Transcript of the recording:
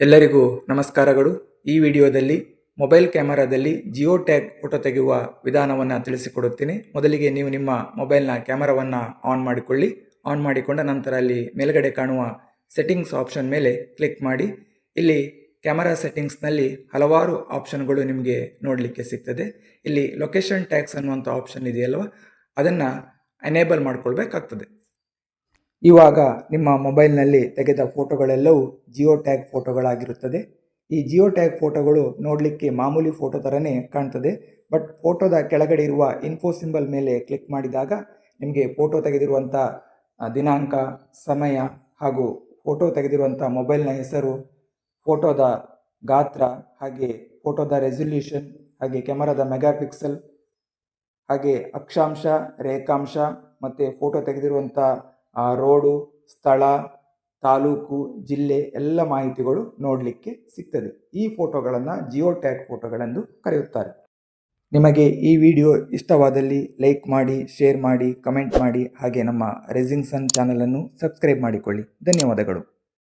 ಎಲ್ಲರಿಗೂ ನಮಸ್ಕಾರಗಳು. ಈ ವಿಡಿಯೋದಲ್ಲಿ ಮೊಬೈಲ್ ಕ್ಯಾಮೆರಾದಲ್ಲಿ ಜಿಯೋ ಟ್ಯಾಗ್ ಫೋಟೋ ತೆಗೆಯುವ ವಿಧಾನವನ್ನು ತಿಳಿಸಿಕೊಡುತ್ತೇನೆ. ಮೊದಲಿಗೆ ನೀವು ನಿಮ್ಮ ಮೊಬೈಲ್ನ ಕ್ಯಾಮೆರಾವನ್ನು ಆನ್ ಮಾಡಿಕೊಳ್ಳಿ. ಆನ್ ಮಾಡಿಕೊಂಡ ನಂತರ ಅಲ್ಲಿ ಮೇಲ್ಗಡೆ ಕಾಣುವ ಸೆಟ್ಟಿಂಗ್ಸ್ ಆಪ್ಷನ್ ಮೇಲೆ ಕ್ಲಿಕ್ ಮಾಡಿ. ಇಲ್ಲಿ ಕ್ಯಾಮೆರಾ ಸೆಟ್ಟಿಂಗ್ಸ್ನಲ್ಲಿ ಹಲವಾರು ಆಪ್ಷನ್ಗಳು ನಿಮಗೆ ನೋಡಲಿಕ್ಕೆ ಸಿಗ್ತದೆ. ಇಲ್ಲಿ ಲೊಕೇಶನ್ ಟ್ಯಾಗ್ಸ್ ಅನ್ನುವಂಥ ಆಪ್ಷನ್ ಇದೆಯಲ್ವ, ಅದನ್ನು ಎನೇಬಲ್ ಮಾಡ್ಕೊಳ್ಬೇಕಾಗ್ತದೆ. ಇವಾಗ ನಿಮ್ಮ ಮೊಬೈಲ್ನಲ್ಲಿ ತೆಗೆದ ಫೋಟೋಗಳೆಲ್ಲವೂ ಜಿಯೋ ಟ್ಯಾಗ್ ಫೋಟೋಗಳಾಗಿರುತ್ತದೆ. ಈ ಜಿಯೋ ಟ್ಯಾಗ್ ಫೋಟೋಗಳು ನೋಡಲಿಕ್ಕೆ ಮಾಮೂಲಿ ಫೋಟೋ ಥರನೇ ಕಾಣ್ತದೆ. ಬಟ್ ಫೋಟೋದ ಕೆಳಗಡೆ ಇರುವ ಇನ್ಫೋ ಸಿಂಬಲ್ ಮೇಲೆ ಕ್ಲಿಕ್ ಮಾಡಿದಾಗ ನಿಮಗೆ ಫೋಟೋ ತೆಗೆದಿರುವಂಥ ದಿನಾಂಕ, ಸಮಯ ಹಾಗೂ ಫೋಟೋ ತೆಗೆದಿರುವಂಥ ಮೊಬೈಲ್ನ ಹೆಸರು, ಫೋಟೋದ ಗಾತ್ರ, ಹಾಗೆ ಫೋಟೋದ ರೆಸಲ್ಯೂಷನ್, ಹಾಗೆ ಕ್ಯಾಮರಾದ ಮೆಗಾಪಿಕ್ಸೆಲ್, ಹಾಗೆ ಅಕ್ಷಾಂಶ, ರೇಖಾಂಶ ಮತ್ತು ಫೋಟೋ ತೆಗೆದಿರುವಂಥ ರೋಡು, ಸ್ಥಳ, ತಾಲೂಕು, ಜಿಲ್ಲೆ ಎಲ್ಲ ಮಾಹಿತಿಗಳು ನೋಡಲಿಕ್ಕೆ ಸಿಗ್ತದೆ. ಈ ಫೋಟೋಗಳನ್ನು ಜಿಯೋ ಟ್ಯಾಗ್ ಫೋಟೋಗಳೆಂದು ಕರೆಯುತ್ತಾರೆ. ನಿಮಗೆ ಈ ವಿಡಿಯೋ ಇಷ್ಟವಾದಲ್ಲಿ ಲೈಕ್ ಮಾಡಿ, ಶೇರ್ ಮಾಡಿ, ಕಮೆಂಟ್ ಮಾಡಿ, ಹಾಗೆ ನಮ್ಮ ರೆಸಿಂಗ್ ಸನ್ ಚಾನಲನ್ನು ಸಬ್ಸ್ಕ್ರೈಬ್ ಮಾಡಿಕೊಳ್ಳಿ. ಧನ್ಯವಾದಗಳು.